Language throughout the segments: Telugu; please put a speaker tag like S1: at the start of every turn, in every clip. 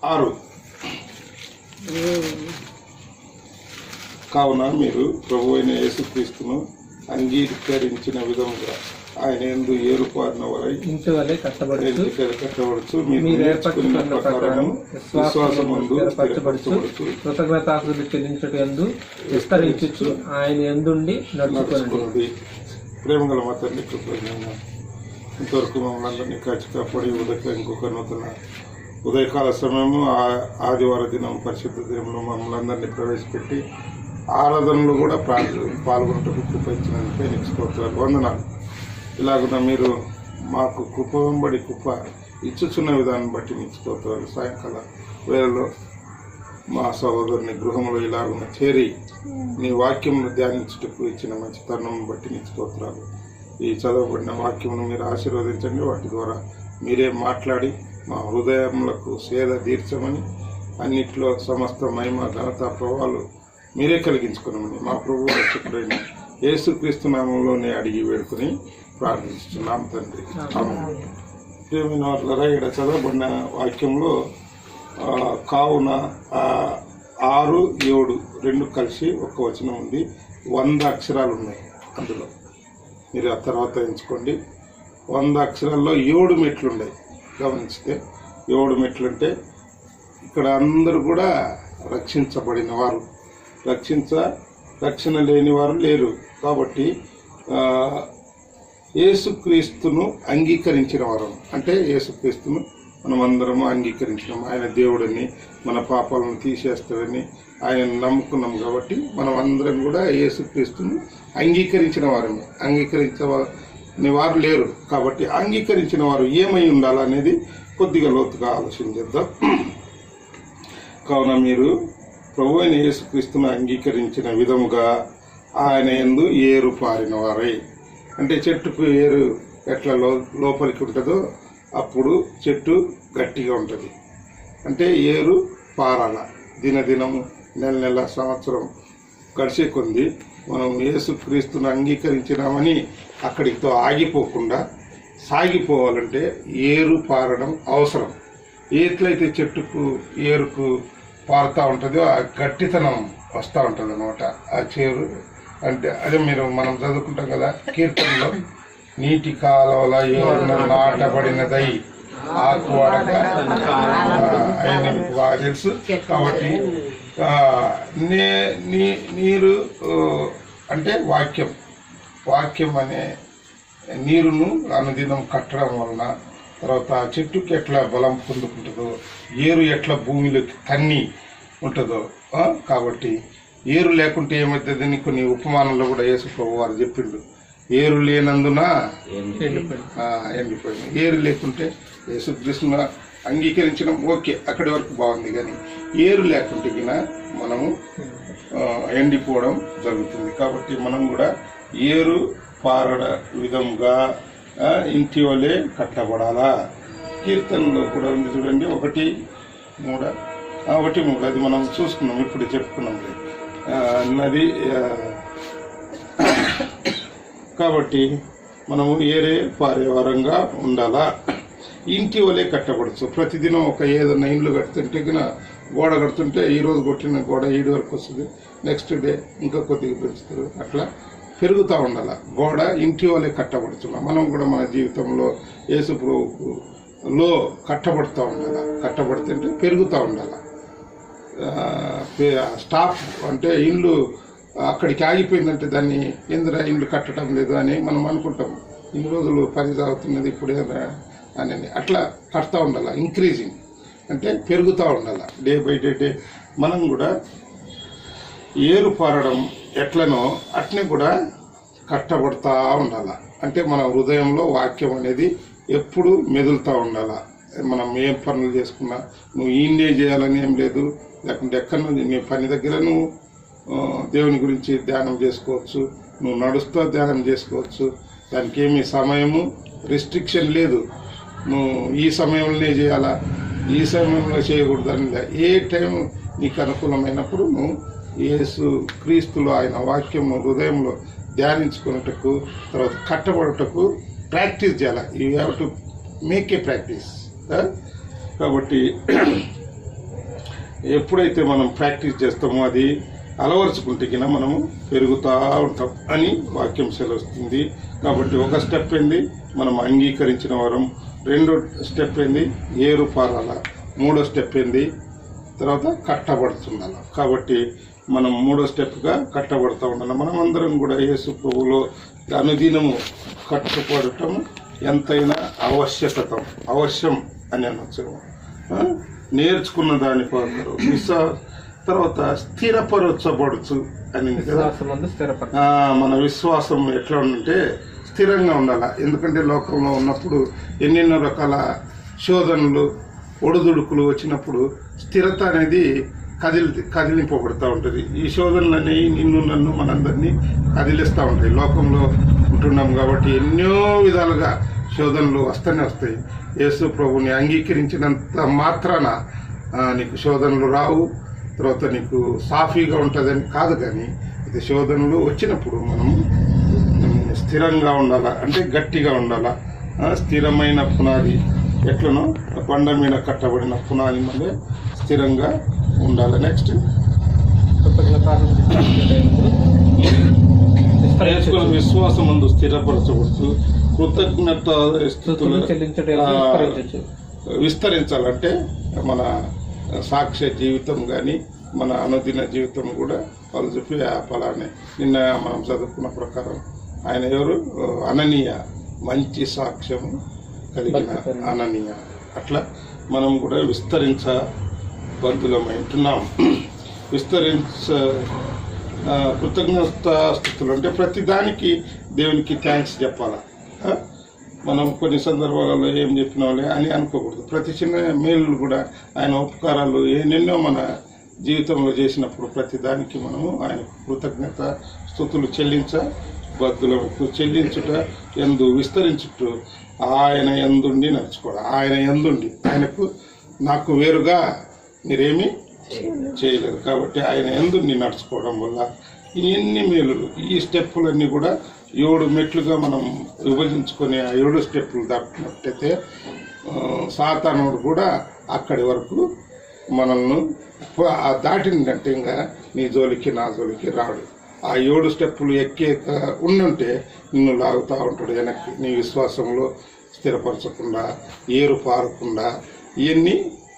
S1: 6 కావున మీరు ప్రభువైన యేసుక్రీస్తును అంగీకరించిన విధముగా ఆయన యందు ఏరుపారిన వారై
S2: ఇంటి వలె
S1: కట్టబడుచు మీరు నేర్చుకున్న ప్రకారము విశ్వాసమందు స్థిరపరచబడుచు
S2: కృతజ్ఞతాస్తుతులు చెల్లించుట యందు విస్తరించుచు ఆయన యందుండి నడుచుకున్నది.
S1: ప్రేమగల మా తండ్రి కృతజ్ఞతలు ఇంతవరకు మమ్మల్ని అందరినీ కాపాడి ఇంకొక నూతన ఉదయకాల సమయము ఆదివార దినం పరిశుద్ధ దినంలో మమ్మల్ని అందరినీ ప్రవేశపెట్టి ఆరాధనలు కూడా పాల్గొనటకు కృప ఇచ్చినందుకే నీకు స్తోత్రాలు, వందనాలు. ఇలాగున మీరు మాకు కృప వెంబడి కృప ఇచ్చుచున్న విధానం బట్టి నీకు స్తోత్రాలు. సాయంకాల వేళలో మా సహోదరుని గృహంలో ఇలాగున చేరి నీ వాక్యమును ధ్యానించుటకు ఇచ్చిన మంచి తరుణం బట్టి నీకు స్తోత్రాలు. ఈ చదవబడిన వాక్యమును మీరు ఆశీర్వదించండి, వాటి ద్వారా మీరే మాట్లాడి మా హృదయములకు సేద తీర్చమని, అన్నిట్లో సమస్త మహిమ ఘనత ప్రభావాలు మీరే కలిగించుకున్నామని మా ప్రభు రక్షకుడైన యేసుక్రీస్తు నామంలోనే అడిగి వేడుకొని ప్రార్థిస్తున్నాం తండ్రి. ప్రియమైన వాళ్ళరా, ఇక్కడ చదవబడిన వాక్యంలో కావున 6, 7 రెండు కలిసి ఒక వచనం ఉంది. 100 అక్షరాలు ఉన్నాయి అందులో. మీరు ఆ తర్వాత ఎంచుకోండి. 100 అక్షరాల్లో 7 మెట్లు ఉన్నాయి. గమనిస్తే 7 మెట్లు అంటే ఇక్కడ అందరూ కూడా రక్షించబడిన వారు, రక్షణ లేని వారు లేరు. కాబట్టి యేసుక్రీస్తును అంగీకరించిన వారు అంటే యేసుక్రీస్తును మనం అందరము అంగీకరించినాం. ఆయన దేవుడని, మన పాపాలను తీసేస్తాడని ఆయన నమ్ముకున్నాం. కాబట్టి మనం అందరం కూడా యేసుక్రీస్తును అంగీకరించిన వారమే. అంగీకరించని వారు లేరు. కాబట్టి అంగీకరించిన వారు ఏమై ఉండాలనేది కొద్దిగా లోతుగా ఆలోచన చేద్దాం. కావున మీరు ప్రభువైన యేసుక్రీస్తును అంగీకరించిన విధముగా ఆయన యందు ఏరు పారిన వారై, అంటే చెట్టుకు ఏరు ఎట్లా లోపలికి ఉంటుందో అప్పుడు చెట్టు గట్టిగా ఉంటుంది. అంటే ఏరు పారాల. దినదినము, నెల సంవత్సరం గడిచే కొంది మనం యేసుక్రీస్తును అంగీకరించినామని అక్కడితో ఆగిపోకుండా సాగిపోవాలంటే ఏరు పారడం అవసరం. ఎట్లయితే చెట్టుకు ఏరుకు పారుతూ ఉంటుందో ఆ గట్టితనం వస్తూ ఉంటుంది అనమాట. ఆ చేరు అంటే అదే మనం చదువుకుంటాం కదా కీర్తనలో, నీటి కాలువల ఏరున నాటబడినదై ఆకు వాడక ఆయన బాగా తెలుసు. కాబట్టి నీరు అంటే వాక్యం అనే నీరును అనుదినం కట్టడం వలన తర్వాత చెట్టుకి ఎట్లా బలం పొందుకుంటుందో, ఏరు ఎట్లా భూమిలోకి తన్ని ఉంటుందో. కాబట్టి ఏరు లేకుంటే ఏమవుతుందని కొన్ని ఉపమానంలో కూడా యేసు ప్రభు వారు చెప్పిండు. ఏరు లేనందున ఎండిపోయింది. ఏరు లేకుంటే యేసుక్రీస్తును అంగీకరించడం ఓకే, అక్కడి వరకు బాగుంది. కానీ ఏరు లేకుంటే గిన మనము ఎండిపోవడం జరుగుతుంది. కాబట్టి మనం కూడా ఏరు పారడ విధంగా ఇంటి వలె కట్టబడాలా. కీర్తనలో కూడా ఉంది చూడండి, 1:3 అది మనం చూసుకున్నాం, ఇప్పుడు చెప్పుకున్నాం నది. కాబట్టి మనము ఏరే పారేవారంగా ఉండాలా. ఇంటి వలె కట్టబడచ్చు. ప్రతిదినం ఏదన్నా ఇండ్లు కడుతుంటే గోడ కడుతుంటే ఈరోజు కొట్టిన గోడ 7 వరకు వస్తుంది, నెక్స్ట్ డే ఇంకా కొద్దిగా పెంచుతారు. అట్లా పెరుగుతూ ఉండాలి. గోడ ఇంటి వలె కట్టబడుతున్నాం. మనం కూడా మన జీవితంలో యేసు ప్రభువులో కట్టబడుతూ ఉండాలి. కట్టబడుతుంటే పెరుగుతూ ఉండాలి. స్టాప్ అంటే ఇండ్లు అక్కడికి ఆగిపోయిందంటే దాన్ని ఎందుకు ఇండ్లు కట్టడం లేదు అని మనం అనుకుంటాం. ఇన్ని రోజులు పని సాగుతున్నది ఇప్పుడు అని అట్లా కడతా ఉండాలి. ఇంక్రీజింగ్ అంటే పెరుగుతూ ఉండాలి. డే బై డే మనం కూడా ఏరు పారడం ఎట్లనో అట్నే కూడా కట్టబడతా ఉండాలి. అంటే మన హృదయంలో వాక్యం అనేది ఎప్పుడు మెదులుతూ ఉండాలి. మనం ఏం పనులు చేసుకున్నా నువ్వు ఈయనే చేయాలని ఏం లేదు. లేకుంటే ఎక్కడ నీ పని దగ్గర నువ్వు దేవుని గురించి ధ్యానం చేసుకోవచ్చు, నువ్వు నడుస్తూ ధ్యానం చేసుకోవచ్చు. దానికి ఏమీ సమయము రిస్ట్రిక్షన్ లేదు. నువ్వు ఈ సమయంలోనే చేయాలా, ఈ సమయంలో చేయకూడదని ఏ టైం నీకు అనుకూలమైనప్పుడు నువ్వు యేసు క్రీస్తులో ఆయన వాక్యము హృదయంలో ధ్యానించుకున్నటకు తర్వాత కట్టబడటకు ప్రాక్టీస్ చేయాలి. You have to make a practice. కాబట్టి ఎప్పుడైతే మనం ప్రాక్టీస్ చేస్తామో అది అలవరుచుకుంటే కింద మనము పెరుగుతూ ఉంటాం అని వాక్యం సెలవుస్తుంది. కాబట్టి ఒక స్టెప్ ఏంది మనం అంగీకరించిన వారం, రెండో స్టెప్ ఏంది ఏరుపారాల, మూడో స్టెప్ ఏంది తర్వాత కట్టబడుతుండాల. కాబట్టి మనం మూడో స్టెప్గా కట్టబడుతూ ఉండాలి. మనం అందరం కూడా యేసు ప్రభువులో అనుదినము కట్టుకోవటం ఎంతైనా అవశ్యం అని అనొచ్చు. నేర్చుకున్న దాని పొందరు తర్వాత స్థిరపరచబడుచు అని కదా. మన విశ్వాసం ఎట్లా ఉందంటే స్థిరంగా ఉండాలి. ఎందుకంటే లోకంలో ఉన్నప్పుడు ఎన్నెన్నో రకాల శోధనలు ఒడిదుడుకులు వచ్చినప్పుడు స్థిరత అనేది కదిలింపబడుతూ ఉంటుంది. ఈ శోధనలని నిన్ను నన్ను మనందరినీ కదిలిస్తూ ఉంటాయి. లోకంలో ఉంటున్నాం కాబట్టి ఎన్నో విధాలుగా శోధనలు వస్తూనే వస్తాయి. యేసు ప్రభుని అంగీకరించినంత మాత్రాన నీకు శోధనలు రావు, తర్వాత నీకు సాఫీగా ఉంటుందని కాదు. కానీ ఇది శోధనలు వచ్చినప్పుడు మనము స్థిరంగా ఉండాలా, అంటే గట్టిగా ఉండాలా. స్థిరమైన పునాది ఎట్లనో కొండ మీద కట్టబడిన పునాది మీద స్థిరంగా ఉండాలి. నెక్స్ట్ విశ్వాసమందు స్థిరపరచవచ్చు. కృతజ్ఞత విస్తరించాలంటే మన సాక్ష్య జీవితం కానీ మన అనుదిన జీవితం కూడా వాళ్ళు చెప్పి ఫలానే నిన్న మనం చదువుకున్న ప్రకారం ఆయన ఎవరు అననీయ, మంచి సాక్ష్యం కలిగిన అననీయ. అట్లా మనం కూడా విస్తరించబద్ధులమైంటున్నాం. కృతజ్ఞత స్థితులు అంటే ప్రతిదానికి దేవునికి థ్యాంక్స్ చెప్పాలా. మనం కొన్ని సందర్భాలలో ఏం చెప్పినాంలే అని అనుకోకూడదు. ప్రతి చిన్న మేలు కూడా ఆయన ఉపకారాలు ఎన్నెన్నో మన జీవితంలో చేసినప్పుడు ప్రతిదానికి మనము ఆయన కృతజ్ఞత స్థుతులు చెల్లించుట ఎందు విస్తరించుట ఆయన ఎందుండి నడుచుకోవడం. ఆయన ఎందుండి ఆయనకు నాకు వేరుగా మీరేమీ చేయలేదు. కాబట్టి ఆయన ఎందుండి నడుచుకోవడం వల్ల ఎన్ని మేలులు. ఈ స్టెప్పులన్నీ కూడా 7 మెట్లుగా మనం విభజించుకొని ఆ 7 స్టెప్పులు దాటినట్టయితే సాతానుడు కూడా అక్కడి వరకు మనల్ని దాటిందంటే ఇంకా నీ జోలికి నా జోలికి రాడు. ఆ 7 స్టెప్పులు ఎక్కేక ఉండుంటే నిన్ను లాగుతూ ఉంటాడు వెనక్కి. నీ విశ్వాసంలో స్థిరపరచకుండా, ఏరు పారకుండా ఇవన్నీ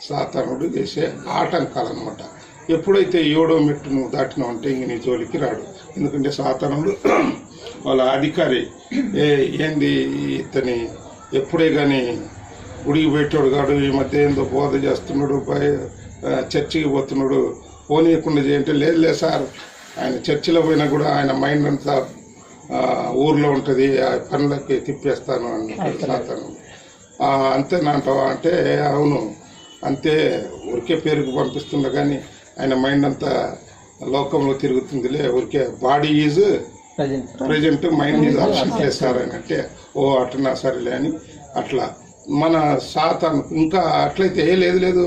S1: సాతానుడు చేసే ఆటంకాలన్నమాట. ఎప్పుడైతే 7వ మెట్టు నువ్వు దాటినావు అంటే ఇంక నీ జోలికి రాడు. ఎందుకంటే సాతానుడు వాళ్ళ అధికారి. ఏంది ఇతని ఎప్పుడే కానీ గుడికి పెట్టాడు కాడు, ఈ మధ్య ఏందో బోధ చేస్తున్నాడు, చర్చికి పోతున్నాడు, పోనీయకుండా చేయంటే లేదు సార్, ఆయన చర్చిలో పోయినా కూడా ఆయన మైండ్ అంతా ఊర్లో ఉంటుంది, ఆ పనులకి తిప్పేస్తాను అన్నాడు సాతాను. అంతేనంటావా అంటే అవును అంతే, ఊరికే పేరుకు పంపిస్తుండ కానీ ఆయన మైండ్ అంతా లోకంలో తిరుగుతుందిలే, ఊరికే body is present, mind is option చేస్తారని అంటే ఓ అట్లా సరేలే అని అట్లా మన సాతాను ఇంకా అట్లయితే లేదు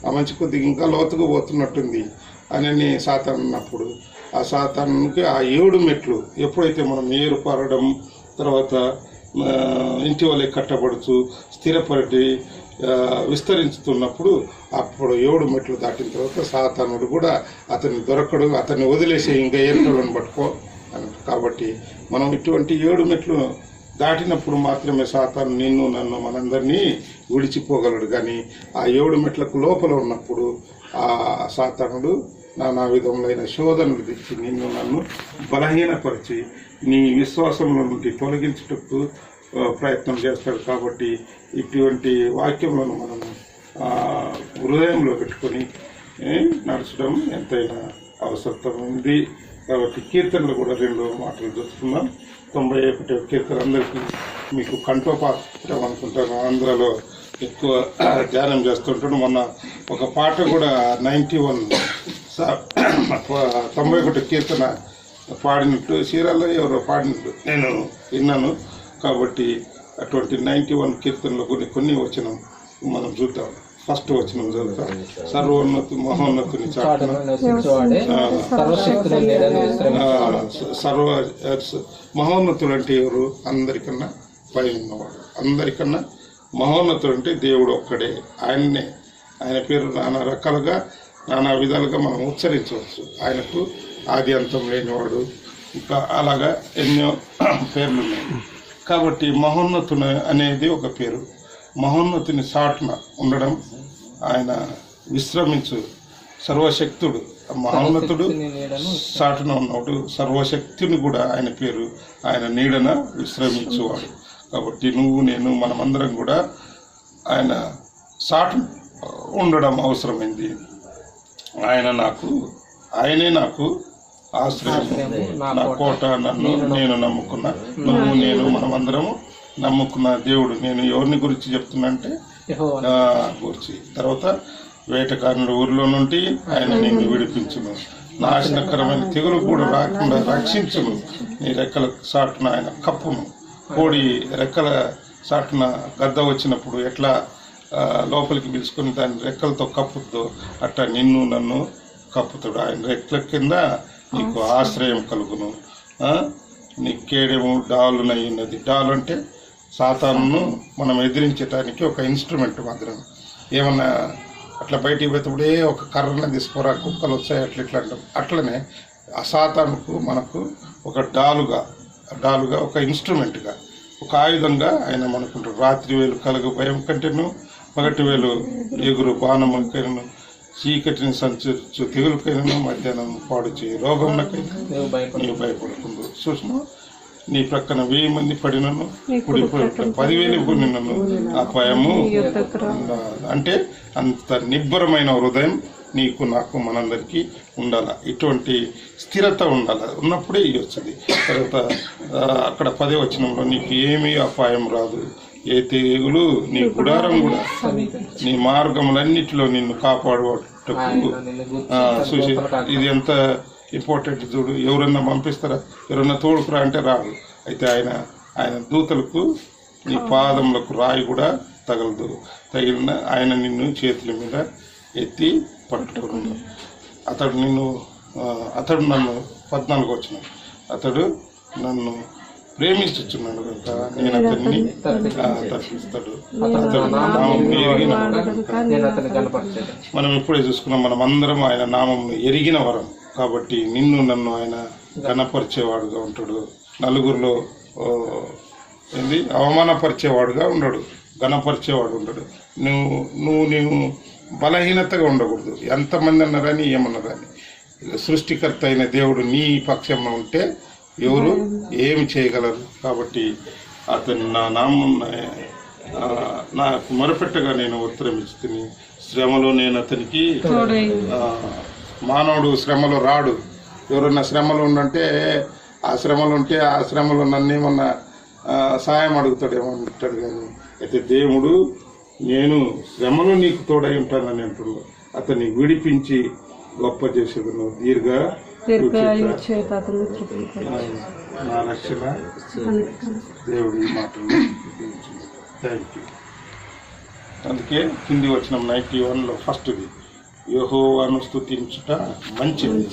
S1: ఆ మంచి కొద్దిగా ఇంకా లోతుకు పోతున్నట్టుంది అని సాతాను అన్నప్పుడు ఆ సాతానుకి ఆ 7 మెట్లు ఎప్పుడైతే మనం ఏరుపారడం, తర్వాత ఇంటి వలె కట్టబడుచు స్థిరపడి విస్తరించుతున్నప్పుడు అప్పుడు 7 మెట్లు దాటిన తర్వాత సాతానుడు కూడా అతన్ని దొరకడు, అతన్ని వదిలేసి ఇంకా ఏరుకోవాలని పట్టుకో అని. కాబట్టి మనం ఇటువంటి 7 మెట్లు దాటినప్పుడు మాత్రమే సాతాను నిన్ను నన్ను మనందరినీ విడిచిపోగలడు. కానీ ఆ 7 మెట్లకు లోపల ఉన్నప్పుడు ఆ సాతానుడు నానా విధములైన శోధనలు తెచ్చి నిన్ను నన్ను బలహీనపరిచి నీ విశ్వాసంలో నుండి తొలగించుటకు ప్రయత్నం చేస్తాడు. కాబట్టి ఇటువంటి వాక్యములను మనం హృదయంలో పెట్టుకొని నడచడం ఎంతైనా అవసరం ఉంది. కాబట్టి కీర్తనలు కూడా 2 మాటలు చూస్తున్నాం. 91వ కీర్తన అందరికీ మీకు కంఠోపాఠం అనుకుంటాను, ఆంధ్రలో ఎక్కువ ధ్యానం చేస్తుంటాడు. మొన్న ఒక పాట కూడా 91 కీర్తన పాడినట్టు చీరాల్లో ఎవరో పాడినట్టు నేను విన్నాను. కాబట్టి అటువంటి 91 కీర్తనలో కొన్ని వచనం మనం చూద్దాం. ఫస్ట్ వచనం చదువుతాం. సర్వోన్నతి మహోన్నతుని చాటున మహోన్నతుడు అంటే ఎవరు? అందరికన్నా పై ఉన్నవాడు, అందరికన్నా మహోన్నతుడు అంటే దేవుడు ఒక్కడే. ఆయన పేరు నానా రకాలుగా నానా విధాలుగా మనం ఉచ్చరించవచ్చు. ఆయనకు ఆది అంతం లేనివాడు, ఇంకా అలాగా ఎన్నో పేర్లు ఉన్నాయి. కాబట్టి మహోన్నతుని అనేది ఒక పేరు. మహోన్నతుని సాటున ఉండడం, ఆయన విశ్రమించు సర్వశక్తుడు, మహోన్నతుడు సాటున ఉన్నవాడు, సర్వశక్తిని కూడా ఆయన పేరు. ఆయన నీడన విశ్రమించువాడు. కాబట్టి నువ్వు నేను మనమందరం కూడా ఆయన సాటు ఉండడం అవసరమైంది. ఆయనే నాకు ఆశ్రయము, నా కోట, నేను నమ్ముకున్నా. నువ్వు నేను మనమందరము నమ్ముకున్న దేవుడు. నేను ఎవరిని గురించి చెప్తున్నా అంటే గురించి. తర్వాత వేటకారుల ఊరిలో నుండి ఆయన నిన్ను విడిపించును, నాశనకరమైన తెగులు కూడా రాకుండా రక్షించును, నీ రెక్కల సాటున ఆయన కప్పును. కోడి రెక్కల సాటున గద్ద వచ్చినప్పుడు ఎట్లా లోపలికి పిలుచుకొని దాని రెక్కలతో కప్పుతో అట్లా నిన్ను నన్ను కప్పుతాడు. ఆయన రెక్కల కింద నీకు ఆశ్రయం కలుగును. నీ కేడెము డాలునై ఉన్నది. డాలు అంటే సాతానును మనం ఎదిరించడానికి ఒక ఇన్స్ట్రుమెంట్ మాత్రం. ఏమన్నా అట్లా బయటికి పోయేటప్పుడే ఒక కర్రను తీసుకోరా, కుక్కలు వచ్చాయి అట్లా ఇట్లా అంటాం. అట్లనే ఆ సాతానుకు మనకు ఒక డాలుగా ఒక ఇన్స్ట్రుమెంట్గా, ఒక ఆయుధంగా ఆయన మనకుంటాడు. రాత్రి వేలు కలుగు భయం కంటేను, పగటి వేలు ఎగురు బాణముకైనను, చీకటిని సంచరించు తెగులుకైనను, మధ్యాహ్నం పాడు చేయి రోగంకైనా నీవు భయపడకుండా. చూసిన నీ ప్రక్కన 1000 మంది పడినను, కుడి 10,000 నిన్నను అపాయము. అంటే అంత నిబ్బరమైన హృదయం నీకు నాకు మనందరికీ ఉండాలి. ఇటువంటి స్థిరత ఉండాలి. ఉన్నప్పుడే ఇది వస్తుంది. తర్వాత అక్కడ 10వ వచనంలో నీకు ఏమీ అపాయం రాదు, ఏ తెగులు నీ గుడారం కూడా, నీ మార్గములన్నిటిలో నిన్ను కాపాడుటకు. చూసి ఇది ఎంత ఇంపార్టెంట్ చూడు. ఎవరన్నా పంపిస్తారా? ఎవరన్నా తోడుకురా అంటే రాదు. అయితే ఆయన దూతలకు నీ పాదములకు రాయి కూడా తగలదు. తగిలిన ఆయన నిన్ను చేతుల మీద ఎత్తి పట్టుకున్నాడు. అతడు నన్ను 14 వచ్చిన అతడు నన్ను ప్రేమిస్తున్నాడు కనుక నేను అతన్ని తప్పిస్తాడు. అతడు నామం ఎరిగిన. మనం ఎప్పుడే చూసుకున్నాం, మనం అందరం ఆయన నామం ఎరిగిన వరం. కాబట్టి నిన్ను నన్ను ఆయన ఘనపరిచేవాడుగా ఉంటాడు. నలుగురిలో అవమానపరిచేవాడుగా ఉండడు, ఘనపరిచేవాడు ఉండడు. నువ్వు బలహీనతగా ఉండకూడదు. ఎంతమంది అన్నారని ఏమన్నారని. సృష్టికర్త అయిన దేవుడు నీ పక్షంలో ఉంటే ఎవరు ఏమి చేయగలరు? కాబట్టి అతను నా నామం నాకు మొరపెట్టగా నేను ఉత్తరం ఇచ్చి శ్రమలో నేను అతనికి. మానవుడు శ్రమలో రాడు. ఎవరన్నా శ్రమలో ఉండంటే ఆ శ్రమలో నన్నేమన్నా సాయం అడుగుతాడేమో అంటాడు. కానీ అయితే దేవుడు నేను శ్రమలో నీకు తోడై ఉంటానని అంటున్నాడు. అతన్ని విడిపించి గొప్ప చేసేదను. దీర్ఘ నా రక్షణ దేవుడి మాటలు. Thank you. అందుకే కింది వచ్చిన 91లో ఫస్ట్ది, యెహోవాను స్తుతించుట మంచిది,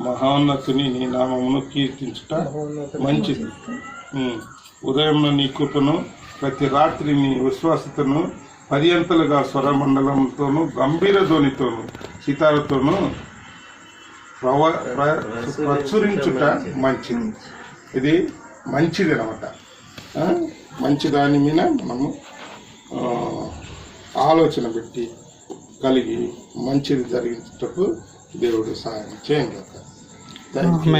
S1: మహోన్నతుని నీ నామమును కీర్తించుట మంచిది. ఉదయంలో నీ కృపను, ప్రతి రాత్రి నీ విశ్వాసతను పర్యంతలుగా స్వరమండలంతోనూ గంభీర ధ్వనితోనూ సితారతోనూ ప్రచురించుట మంచిది. ఇది మంచిది అనమాట. మంచి దాని మీద మనము ఆలోచన పెట్టి కలిగి మంచిది జరిగించుటకు దేవుడు సహాయం చేయండి. Thank you.